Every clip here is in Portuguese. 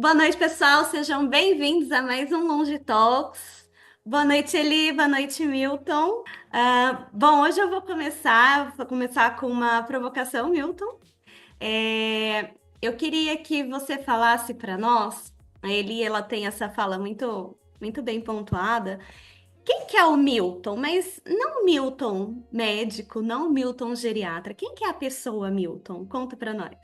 Boa noite, pessoal. Sejam bem-vindos a mais um Longe Talks. Boa noite, Eli. Boa noite, Milton. Bom, hoje eu vou começar com uma provocação, Milton. Eu queria que você falasse para nós, a Eli, ela tem essa fala muito bem pontuada. Quem que é o Milton? Mas não o Milton médico, não o Milton geriatra. Quem que é a pessoa Milton? Conta para nós.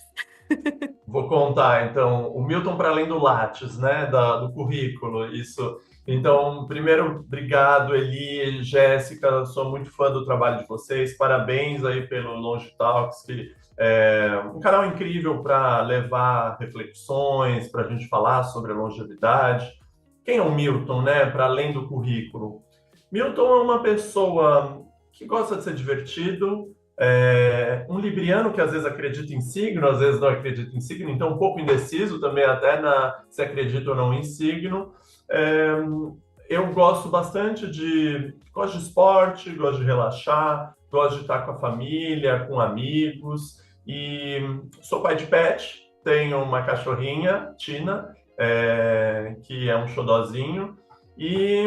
Vou contar, então, o Milton para além do Lattes, né, do currículo, isso. Então, primeiro, obrigado, Eli, Jéssica, sou muito fã do trabalho de vocês, parabéns aí pelo Longe Talks, que é um canal incrível para levar reflexões, para a gente falar sobre a longevidade. Quem é o Milton, né, para além do currículo? Milton é uma pessoa que gosta de ser divertido, um libriano que às vezes acredita em signo, às vezes não acredita em signo, então um pouco indeciso também até se acredita ou não em signo. É, eu gosto bastante gosto de esporte, gosto de relaxar, gosto de estar com a família, com amigos, e sou pai de pet, tenho uma cachorrinha, Tina, que é um xodozinho, e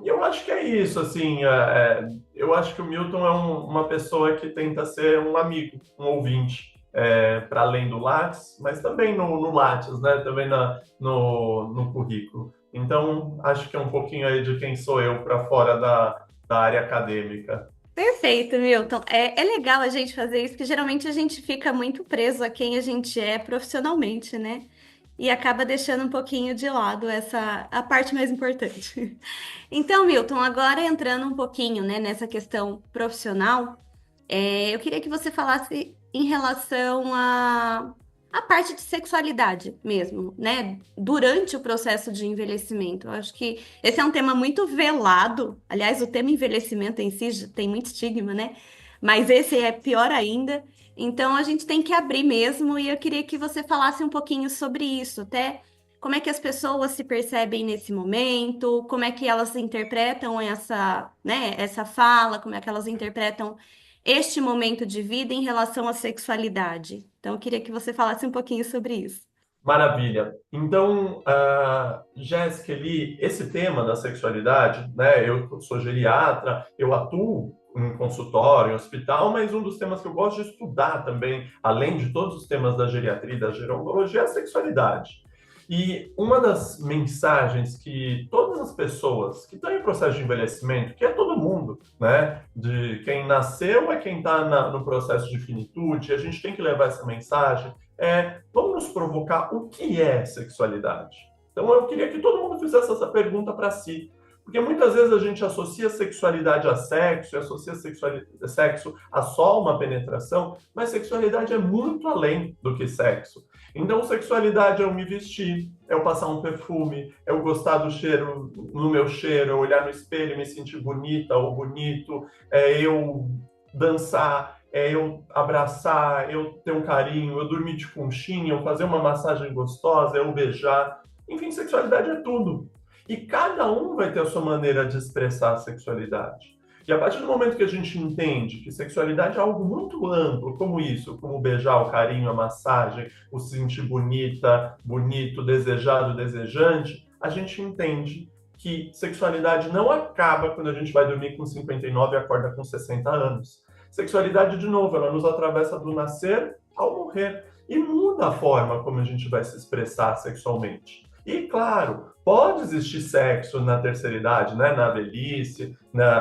eu acho que é isso, assim, eu acho que o Milton é uma pessoa que tenta ser um amigo, um ouvinte, para além do Lattes, mas também no Lattes, né? Também no currículo. Então, acho que é um pouquinho aí de quem sou eu para fora da área acadêmica. Perfeito, Milton. É legal a gente fazer isso, porque geralmente a gente fica muito preso a quem a gente é profissionalmente, né? E acaba deixando um pouquinho de lado a parte mais importante. Então, Milton, agora entrando um pouquinho, né, nessa questão profissional, eu queria que você falasse em relação à parte de sexualidade mesmo, né? Durante o processo de envelhecimento. Eu acho que esse é um tema muito velado. Aliás, o tema envelhecimento em si já tem muito estigma, né? Mas esse é pior ainda. Então, a gente tem que abrir mesmo, e eu queria que você falasse um pouquinho sobre isso, até como é que as pessoas se percebem nesse momento, como é que elas interpretam essa fala, como é que elas interpretam este momento de vida em relação à sexualidade. Então, eu queria que você falasse um pouquinho sobre isso. Maravilha. Então, Jéssica, ali, esse tema da sexualidade, né? Eu sou geriatra, eu atuo em consultório, em hospital, mas um dos temas que eu gosto de estudar também, além de todos os temas da geriatria e da gerontologia, é a sexualidade. E uma das mensagens que todas as pessoas que estão em processo de envelhecimento, que é todo mundo, né? De quem nasceu a quem está no processo de finitude, a gente tem que levar essa mensagem vamos nos provocar o que é sexualidade. Então eu queria que todo mundo fizesse essa pergunta para si, porque muitas vezes a gente associa sexualidade a sexo, e associa sexo a só uma penetração, mas sexualidade é muito além do que sexo. Então sexualidade é eu me vestir, é eu passar um perfume, é eu gostar do cheiro, no meu cheiro, é eu olhar no espelho e me sentir bonita ou bonito, é eu dançar, é eu abraçar, eu ter um carinho, eu dormir de conchinha, eu fazer uma massagem gostosa, eu beijar. Enfim, sexualidade é tudo. E cada um vai ter a sua maneira de expressar a sexualidade. E a partir do momento que a gente entende que sexualidade é algo muito amplo, como isso, como beijar, o carinho, a massagem, o se sentir bonita, bonito, desejado, desejante, a gente entende que sexualidade não acaba quando a gente vai dormir com 59 e acorda com 60 anos. Sexualidade, de novo, ela nos atravessa do nascer ao morrer e muda a forma como a gente vai se expressar sexualmente. E, claro, pode existir sexo na terceira idade, né? Na velhice,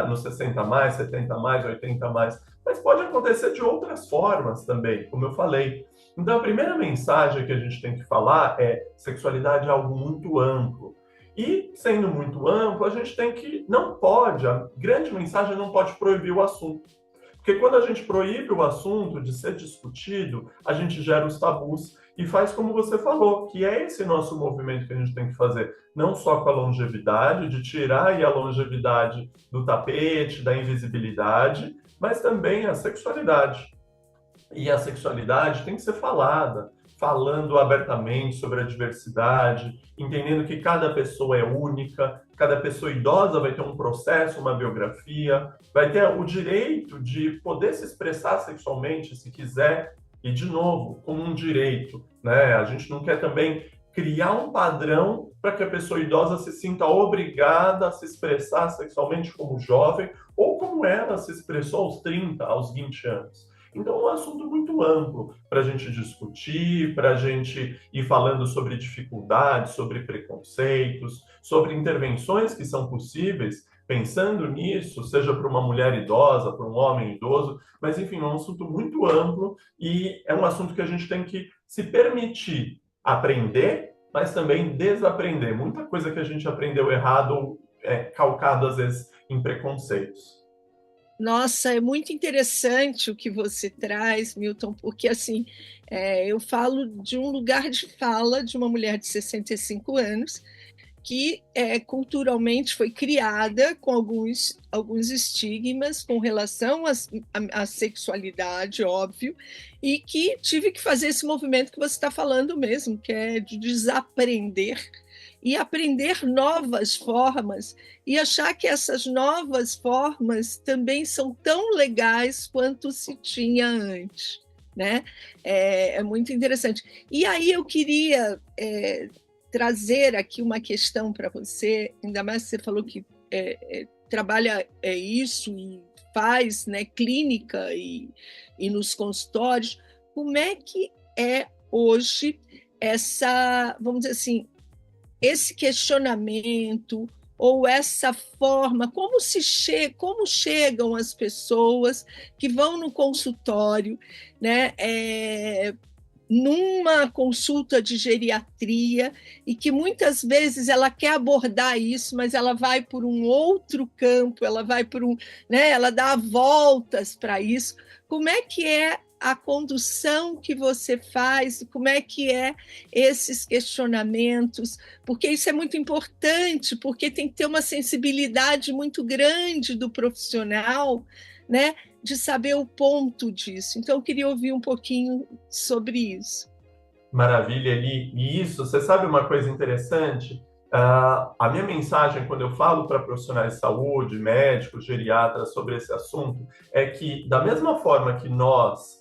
nos 60 mais, 70 mais, 80 mais, mas pode acontecer de outras formas também, como eu falei. Então, a primeira mensagem que a gente tem que falar é: sexualidade é algo muito amplo. E, sendo muito amplo, a gente tem que, não pode, a grande mensagem não pode proibir o assunto. Porque quando a gente proíbe o assunto de ser discutido, a gente gera os tabus e faz como você falou, que é esse nosso movimento que a gente tem que fazer, não só com a longevidade, de tirar aí a longevidade do tapete, da invisibilidade, mas também a sexualidade. E a sexualidade tem que ser falada, falando abertamente sobre a diversidade, entendendo que cada pessoa é única, cada pessoa idosa vai ter um processo, uma biografia, vai ter o direito de poder se expressar sexualmente, se quiser, e de novo, como um direito, né? A gente não quer também criar um padrão para que a pessoa idosa se sinta obrigada a se expressar sexualmente como jovem ou como ela se expressou aos 30, aos 20 anos. Então, é um assunto muito amplo para a gente discutir, para a gente ir falando sobre dificuldades, sobre preconceitos, sobre intervenções que são possíveis, pensando nisso, seja para uma mulher idosa, para um homem idoso, mas enfim, é um assunto muito amplo e é um assunto que a gente tem que se permitir aprender, mas também desaprender. Muita coisa que a gente aprendeu errado é calcado às vezes em preconceitos. Nossa, é muito interessante o que você traz, Milton, porque assim, eu falo de um lugar de fala de uma mulher de 65 anos que culturalmente foi criada com alguns estigmas com relação à sexualidade, óbvio, e que tive que fazer esse movimento que você está falando mesmo, que é de desaprender e aprender novas formas e achar que essas novas formas também são tão legais quanto se tinha antes. Né? É muito interessante. E aí eu queria trazer aqui uma questão para você, ainda mais que você falou que trabalha isso e faz, né, clínica e nos consultórios. Como é que é hoje essa, vamos dizer assim, esse questionamento ou essa forma, como chegam as pessoas que vão no consultório, né, numa consulta de geriatria, e que muitas vezes ela quer abordar isso, mas ela vai por um outro campo, ela vai por né, ela dá voltas para isso. Como é que é a condução que você faz, como é que é esses questionamentos, porque isso é muito importante, porque tem que ter uma sensibilidade muito grande do profissional, né, de saber o ponto disso. Então, eu queria ouvir um pouquinho sobre isso. Maravilha, Eli. E isso, você sabe uma coisa interessante? A minha mensagem, quando eu falo para profissionais de saúde, médicos, geriatras sobre esse assunto, é que, da mesma forma que nós,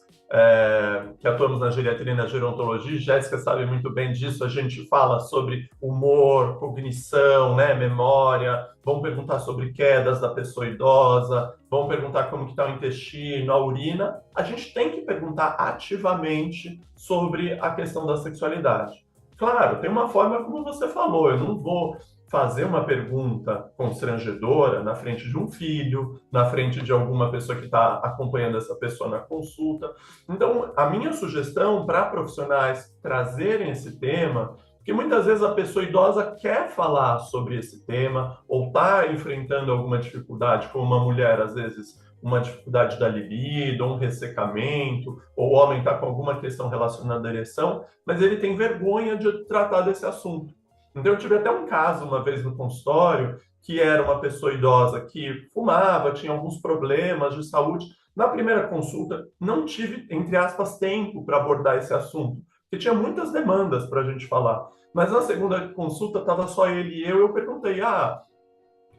que atuamos na geriatria e na gerontologia, Jéssica sabe muito bem disso, a gente fala sobre humor, cognição, né, memória, vão perguntar sobre quedas da pessoa idosa, vão perguntar como que está o intestino, a urina. A gente tem que perguntar ativamente sobre a questão da sexualidade. Claro, tem uma forma como você falou, eu não vou fazer uma pergunta constrangedora na frente de um filho, na frente de alguma pessoa que está acompanhando essa pessoa na consulta. Então, a minha sugestão para profissionais trazerem esse tema, porque muitas vezes a pessoa idosa quer falar sobre esse tema ou está enfrentando alguma dificuldade, como uma mulher, às vezes, uma dificuldade da libido, um ressecamento, ou o homem está com alguma questão relacionada à ereção, mas ele tem vergonha de tratar desse assunto. Então, eu tive até um caso uma vez no consultório, que era uma pessoa idosa que fumava, tinha alguns problemas de saúde. Na primeira consulta, não tive, entre aspas, tempo para abordar esse assunto, porque tinha muitas demandas para a gente falar. Mas na segunda consulta, estava só ele e eu perguntei,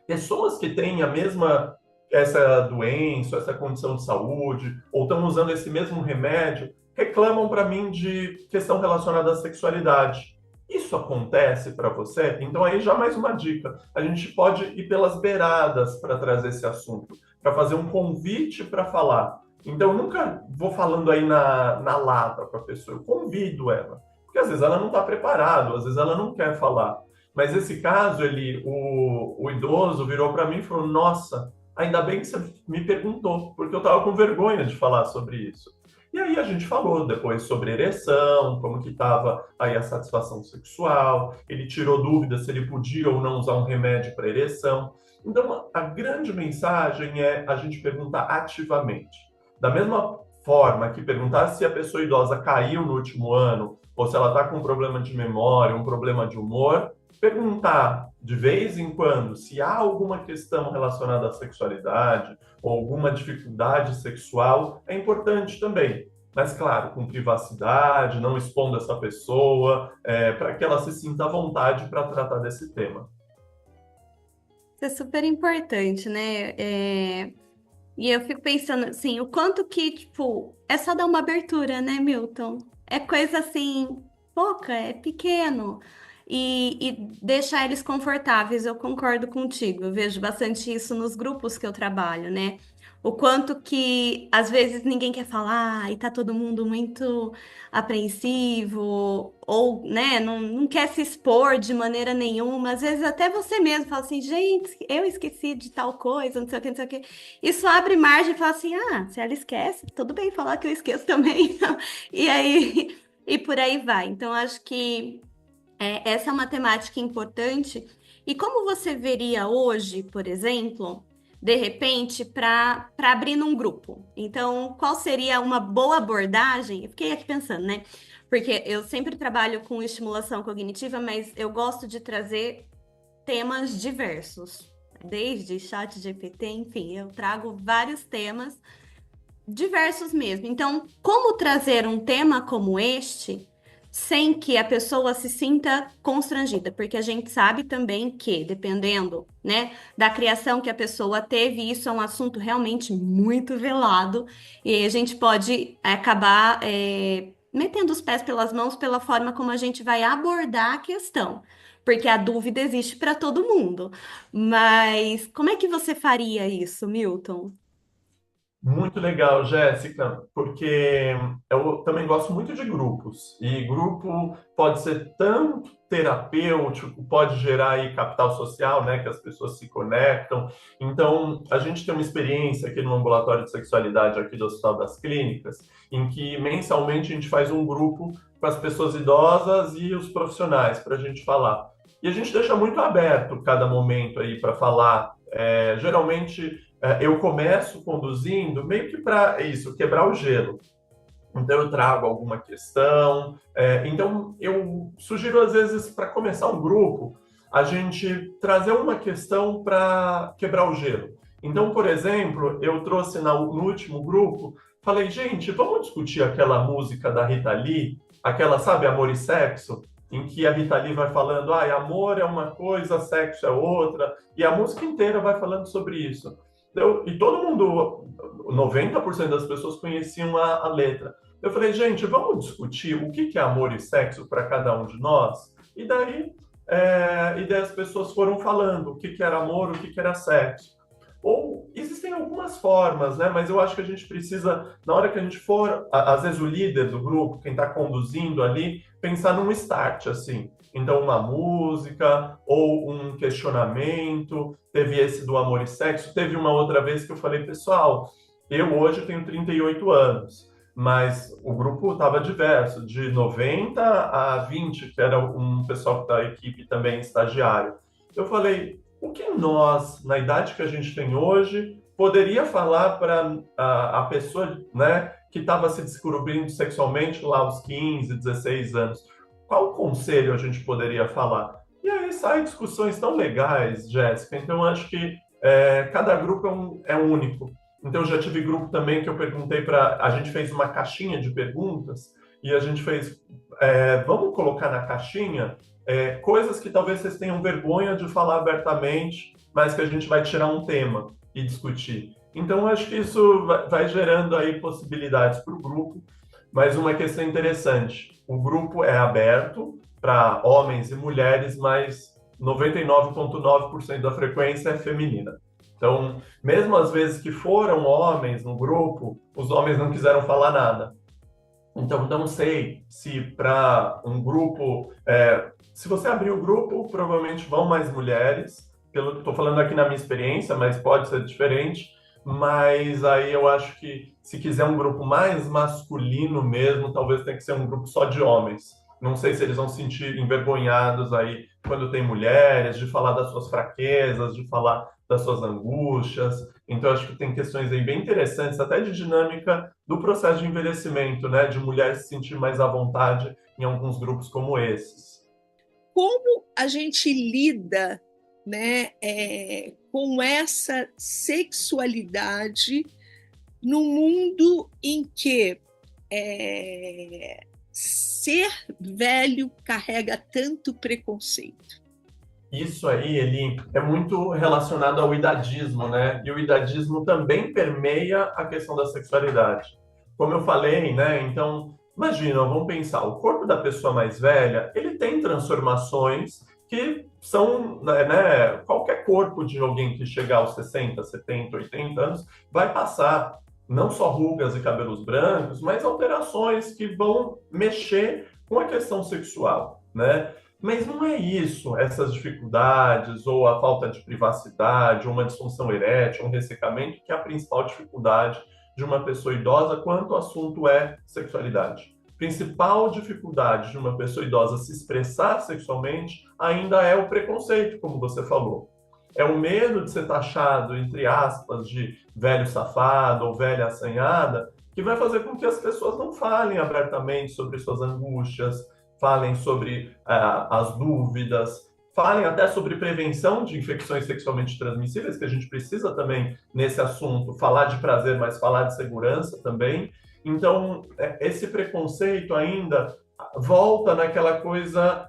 pessoas que têm a mesma essa doença, essa condição de saúde, ou estão usando esse mesmo remédio, reclamam para mim de questão relacionada à sexualidade. Isso acontece para você? Então aí já mais uma dica. A gente pode ir pelas beiradas para trazer esse assunto, para fazer um convite para falar. Então eu nunca vou falando aí na lata para a pessoa, eu convido ela. Porque às vezes ela não está preparada, às vezes ela não quer falar. Mas esse caso, o idoso virou para mim e falou: Nossa, ainda bem que você me perguntou, porque eu estava com vergonha de falar sobre isso. E aí a gente falou depois sobre ereção, como que estava aí a satisfação sexual, ele tirou dúvidas se ele podia ou não usar um remédio para ereção. Então, a grande mensagem é a gente perguntar ativamente. Da mesma forma que perguntar se a pessoa idosa caiu no último ano, ou se ela está com um problema de memória, um problema de humor, perguntar de vez em quando se há alguma questão relacionada à sexualidade ou alguma dificuldade sexual é importante também. Mas, claro, com privacidade, não expondo essa pessoa, para que ela se sinta à vontade para tratar desse tema. Isso é super importante, né? E eu fico pensando, assim, o quanto que, tipo, é só dar uma abertura, né, Milton? É coisa assim, pouca, é pequeno. E deixar eles confortáveis, eu concordo contigo. Eu vejo bastante isso nos grupos que eu trabalho, né? O quanto que às vezes ninguém quer falar e tá todo mundo muito apreensivo, ou, né, não quer se expor de maneira nenhuma. Às vezes até você mesmo fala assim, gente, eu esqueci de tal coisa, não sei o que, não sei o que. Isso abre margem e fala assim, ah, se ela esquece, tudo bem falar que eu esqueço também. E aí, e por aí vai. Então, acho que essa é uma temática importante. E como você veria hoje, por exemplo, de repente, para abrir num grupo? Então, qual seria uma boa abordagem? Eu fiquei aqui pensando, né? Porque eu sempre trabalho com estimulação cognitiva, mas eu gosto de trazer temas diversos. Desde chat GPT, enfim, eu trago vários temas diversos mesmo. Então, como trazer um tema como este sem que a pessoa se sinta constrangida? Porque a gente sabe também que, dependendo, né, da criação que a pessoa teve, isso é um assunto realmente muito velado e a gente pode acabar metendo os pés pelas mãos pela forma como a gente vai abordar a questão. Porque a dúvida existe para todo mundo. Mas como é que você faria isso, Milton? Muito legal, Jéssica, porque eu também gosto muito de grupos, e grupo pode ser tanto terapêutico, pode gerar aí capital social, né, que as pessoas se conectam. Então, a gente tem uma experiência aqui no ambulatório de sexualidade aqui do Hospital das Clínicas, em que mensalmente a gente faz um grupo com as pessoas idosas e os profissionais para a gente falar. E a gente deixa muito aberto cada momento aí para falar. Geralmente eu começo conduzindo meio que para isso, quebrar o gelo. Então eu trago alguma questão. Então eu sugiro às vezes para começar um grupo a gente trazer uma questão para quebrar o gelo. Então, por exemplo, eu trouxe no último grupo, falei, gente, vamos discutir aquela música da Rita Lee, aquela, sabe, Amor e Sexo, em que a Rita Lee vai falando, amor é uma coisa, sexo é outra, e a música inteira vai falando sobre isso. E todo mundo, 90% das pessoas conheciam a letra. Eu falei, gente, vamos discutir o que é amor e sexo para cada um de nós? E daí as pessoas foram falando o que era amor, o que era sexo. Ou existem algumas formas, né? Mas eu acho que a gente precisa, na hora que a gente for, às vezes o líder do grupo, quem está conduzindo ali, pensar num start, assim. Então, uma música ou um questionamento. Teve esse do amor e sexo. Teve uma outra vez que eu falei, pessoal, eu hoje tenho 38 anos, mas o grupo estava diverso, de 90 a 20, que era um pessoal da equipe também estagiário. Eu falei, o que nós, na idade que a gente tem hoje, poderia falar para a pessoa, né, que estava se descobrindo sexualmente lá aos 15, 16 anos? Qual conselho a gente poderia falar? E aí saem discussões tão legais, Jéssica. Então, acho que cada grupo é único. Então, já tive grupo também que eu perguntei para... A gente fez uma caixinha de perguntas e a gente fez... vamos colocar na caixinha coisas que talvez vocês tenham vergonha de falar abertamente, mas que a gente vai tirar um tema e discutir. Então, acho que isso vai gerando aí possibilidades para o grupo. Mas uma questão interessante, o grupo é aberto para homens e mulheres, mas 99,9% da frequência é feminina. Então, mesmo às vezes que foram homens no grupo, os homens não quiseram falar nada. Então, não sei se para um grupo... se você abrir o grupo, provavelmente vão mais mulheres. Estou falando aqui na minha experiência, mas pode ser diferente. Mas aí eu acho que se quiser um grupo mais masculino mesmo, talvez tenha que ser um grupo só de homens. Não sei se eles vão se sentir envergonhados aí quando tem mulheres, de falar das suas fraquezas, de falar das suas angústias. Então, acho que tem questões aí bem interessantes, até de dinâmica do processo de envelhecimento, né? De mulher se sentir mais à vontade em alguns grupos como esses. Como a gente lida, né, com essa sexualidade num mundo em que ser velho carrega tanto preconceito? Isso aí, ele é muito relacionado ao idadismo, né? E o idadismo também permeia a questão da sexualidade. Como eu falei, né? Então, Imagina, vamos pensar, o corpo da pessoa mais velha, ele tem transformações que são, né, qualquer corpo de alguém que chegar aos 60, 70, 80 anos vai passar não só rugas e cabelos brancos, mas alterações que vão mexer com a questão sexual, né? Mas não é isso, essas dificuldades, ou a falta de privacidade, ou uma disfunção erétil, um ressecamento, que é a principal dificuldade de uma pessoa idosa quanto o assunto é sexualidade. Principal dificuldade de uma pessoa idosa se expressar sexualmente ainda é o preconceito, como você falou. É o medo de ser taxado, entre aspas, de velho safado ou velha assanhada, que vai fazer com que as pessoas não falem abertamente sobre suas angústias, falem sobre as dúvidas, falem até sobre prevenção de infecções sexualmente transmissíveis, que a gente precisa também, nesse assunto, falar de prazer, mas falar de segurança também. Então, esse preconceito ainda volta naquela coisa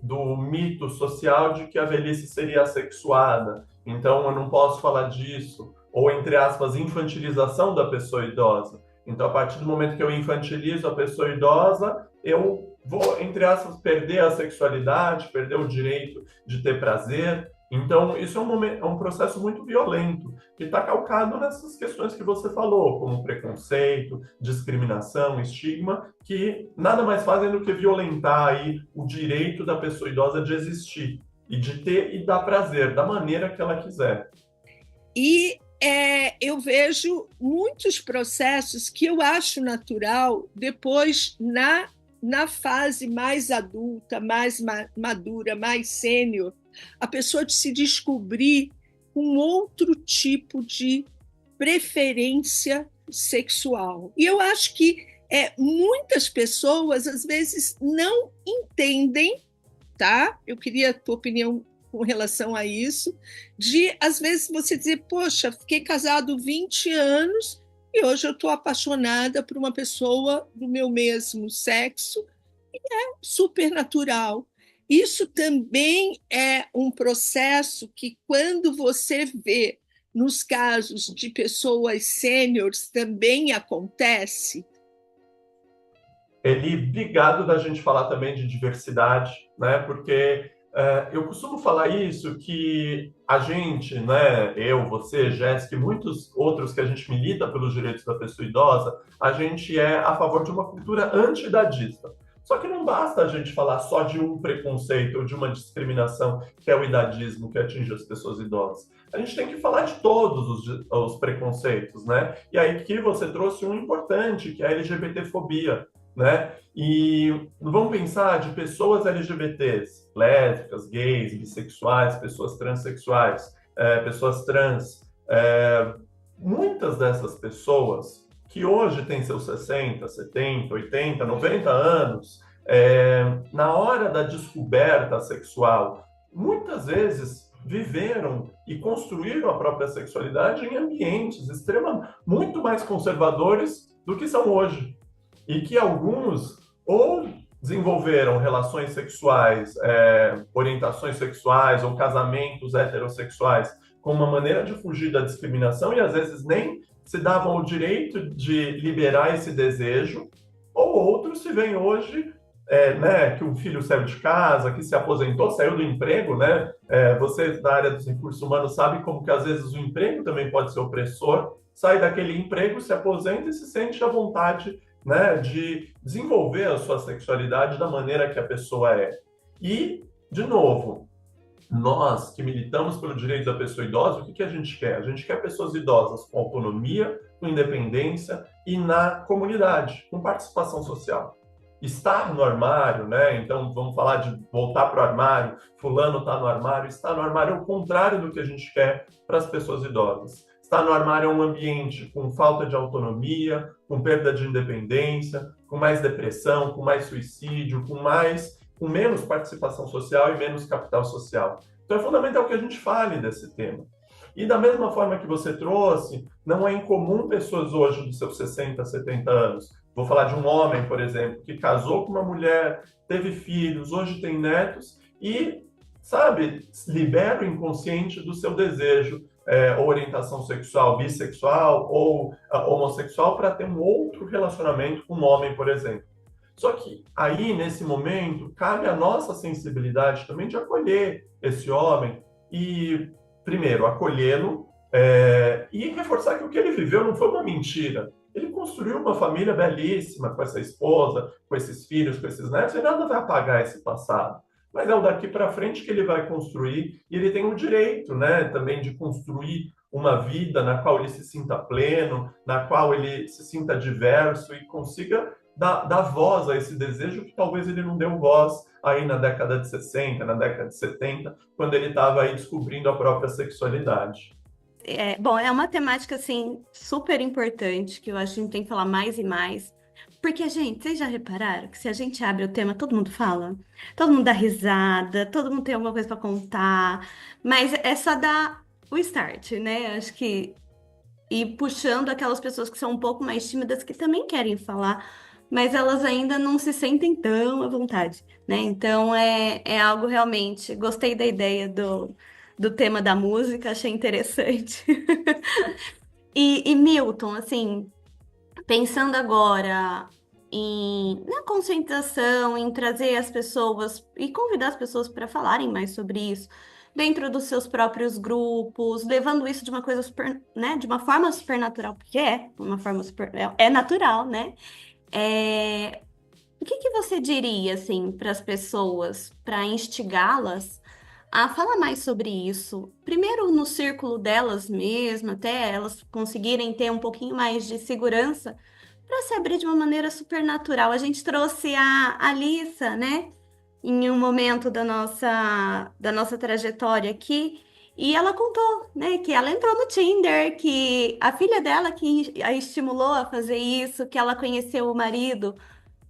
do mito social de que a velhice seria assexuada. Então, eu não posso falar disso. Ou, entre aspas, infantilização da pessoa idosa. Então, a partir do momento que eu infantilizo a pessoa idosa, eu vou, entre aspas, perder a sexualidade, perder o direito de ter prazer. Então, isso é um processo muito violento, que está calcado nessas questões que você falou, como preconceito, discriminação, estigma, que nada mais fazem do que violentar aí o direito da pessoa idosa de existir e de ter e dar prazer da maneira que ela quiser. E eu vejo muitos processos que eu acho natural depois na fase mais adulta, mais madura, mais sênior, a pessoa de se descobrir com outro tipo de preferência sexual. E eu acho que muitas pessoas, às vezes, não entendem, tá? Eu queria a tua opinião com relação a isso, de, às vezes, você dizer, poxa, fiquei casado 20 anos e hoje eu estou apaixonada por uma pessoa do meu mesmo sexo e é super natural. Isso também é um processo que, quando você vê nos casos de pessoas sêniores, também acontece. Eli, obrigado da gente falar também de diversidade, né? Porque eu costumo falar isso, que a gente, né, eu, você, Jéssica e muitos outros que a gente milita pelos direitos da pessoa idosa, a gente é a favor de uma cultura anti-idadista. Só que não basta a gente falar só de um preconceito ou de uma discriminação que é o idadismo que atinge as pessoas idosas. A gente tem que falar de todos os preconceitos, né? E aí que você trouxe um importante, que é a LGBTfobia, né? E vamos pensar de pessoas LGBTs, lésbicas, gays, bissexuais, pessoas transexuais, pessoas trans. Muitas dessas pessoas que hoje têm seus 60, 70, 80, 90 anos, na hora da descoberta sexual, muitas vezes viveram e construíram a própria sexualidade em ambientes extremamente muito mais conservadores do que são hoje. E que alguns ou desenvolveram relações sexuais, orientações sexuais ou casamentos heterossexuais como uma maneira de fugir da discriminação e às vezes nem se davam o direito de liberar esse desejo, ou outros se veem hoje, né, que o filho saiu de casa, que se aposentou, saiu do emprego, né? Você da área dos recursos humanos sabe como que às vezes o emprego também pode ser opressor, sai daquele emprego, se aposenta e se sente à vontade, né, de desenvolver a sua sexualidade da maneira que a pessoa é. E, de novo, nós que militamos pelo direito da pessoa idosa, o que a gente quer? A gente quer pessoas idosas com autonomia, com independência e na comunidade, com participação social. Estar no armário, né? Então vamos falar de voltar para o armário, fulano está no armário, estar no armário é o contrário do que a gente quer para as pessoas idosas. Estar no armário é um ambiente com falta de autonomia, com perda de independência, com mais depressão, com mais suicídio, com menos participação social e menos capital social. Então é fundamental que a gente fale desse tema. E da mesma forma que você trouxe, não é incomum pessoas hoje dos seus 60, 70 anos. Vou falar de um homem, por exemplo, que casou com uma mulher, teve filhos, hoje tem netos e sabe, libera o inconsciente do seu desejo, ou orientação sexual bissexual ou homossexual para ter um outro relacionamento com um homem, por exemplo. Só que aí, nesse momento, cabe a nossa sensibilidade também de acolher esse homem e, primeiro, acolhê-lo e reforçar que o que ele viveu não foi uma mentira. Ele construiu uma família belíssima com essa esposa, com esses filhos, com esses netos, e nada vai apagar esse passado. Mas é o daqui para frente que ele vai construir, e ele tem o direito, né, também de construir uma vida na qual ele se sinta pleno, na qual ele se sinta diverso e consiga dar voz a esse desejo que talvez ele não deu voz aí na década de 60, na década de 70, quando ele estava aí descobrindo a própria sexualidade. Bom, é uma temática, assim, super importante, que eu acho que a gente tem que falar mais e mais. Porque, gente, vocês já repararam que se a gente abre o tema, todo mundo fala? Todo mundo dá risada, todo mundo tem alguma coisa para contar, mas é só dar o start, né? Acho que ir puxando aquelas pessoas que são um pouco mais tímidas, que também querem falar, mas elas ainda não se sentem tão à vontade, né? Então, é algo realmente... Gostei da ideia do tema da música, achei interessante. E Milton, assim, pensando agora na conscientização, em trazer as pessoas e convidar as pessoas para falarem mais sobre isso, dentro dos seus próprios grupos, levando isso de uma coisa super, né, de uma forma super natural, porque uma forma super, é natural, né? O que você diria, assim, para as pessoas, para instigá-las a falar mais sobre isso? Primeiro no círculo delas mesmas, até elas conseguirem ter um pouquinho mais de segurança para se abrir de uma maneira super natural. A gente trouxe a Alissa, né, em um momento da nossa trajetória aqui, e ela contou, né, que ela entrou no Tinder, que a filha dela que a estimulou a fazer isso, que ela conheceu o marido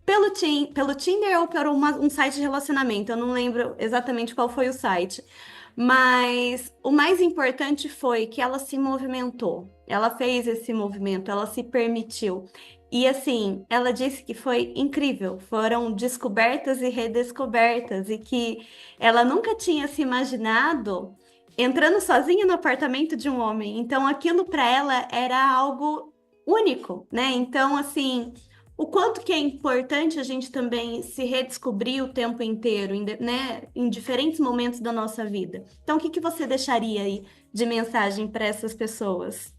pelo Tinder ou por um site de relacionamento. Eu não lembro exatamente qual foi o site. Mas o mais importante foi que ela se movimentou. Ela fez esse movimento, ela se permitiu. E assim, ela disse que foi incrível. Foram descobertas e redescobertas. E que ela nunca tinha se imaginado entrando sozinha no apartamento de um homem. Então aquilo para ela era algo único, né? Então, assim, o quanto que é importante a gente também se redescobrir o tempo inteiro, né, em diferentes momentos da nossa vida. Então, o que você deixaria aí de mensagem para essas pessoas?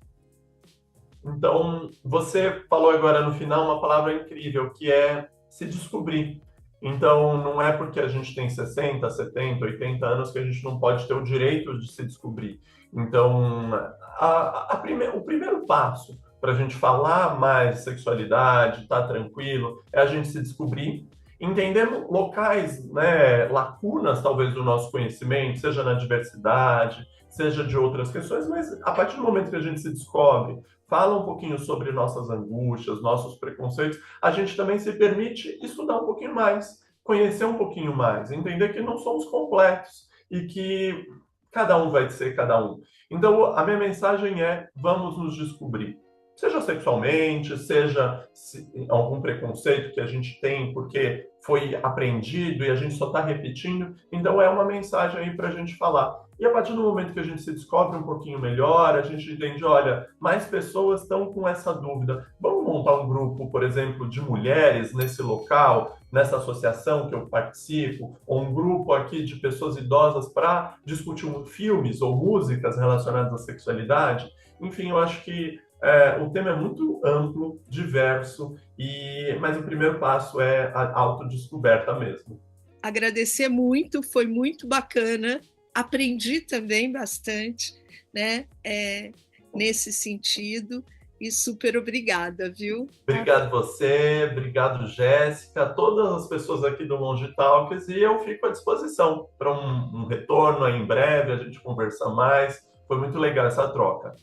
Então, você falou agora no final uma palavra incrível, que é se descobrir. Então, não é porque a gente tem 60, 70, 80 anos que a gente não pode ter o direito de se descobrir. Então, o primeiro passo para a gente falar mais de sexualidade, estar tranquilo, é a gente se descobrir, entendendo locais, né, lacunas talvez do nosso conhecimento, seja na diversidade, seja de outras questões, mas a partir do momento que a gente se descobre, fala um pouquinho sobre nossas angústias, nossos preconceitos, a gente também se permite estudar um pouquinho mais, conhecer um pouquinho mais, entender que não somos completos e que cada um vai ser cada um. Então, a minha mensagem é: vamos nos descobrir. Seja sexualmente, seja algum preconceito que a gente tem porque foi aprendido e a gente só está repetindo. Então, é uma mensagem aí para a gente falar. E a partir do momento que a gente se descobre um pouquinho melhor, a gente entende, olha, mais pessoas estão com essa dúvida. Vamos montar um grupo, por exemplo, de mulheres nesse local, nessa associação que eu participo, ou um grupo aqui de pessoas idosas para discutir filmes ou músicas relacionadas à sexualidade. Enfim, eu acho que o tema é muito amplo, diverso, mas o primeiro passo é a autodescoberta mesmo. Agradecer muito, foi muito bacana. Aprendi também bastante, né, nesse sentido, e super obrigada, viu? Obrigado você, obrigado Jéssica, todas as pessoas aqui do Monge Talks, e eu fico à disposição para um retorno aí em breve, a gente conversar mais. Foi muito legal essa troca.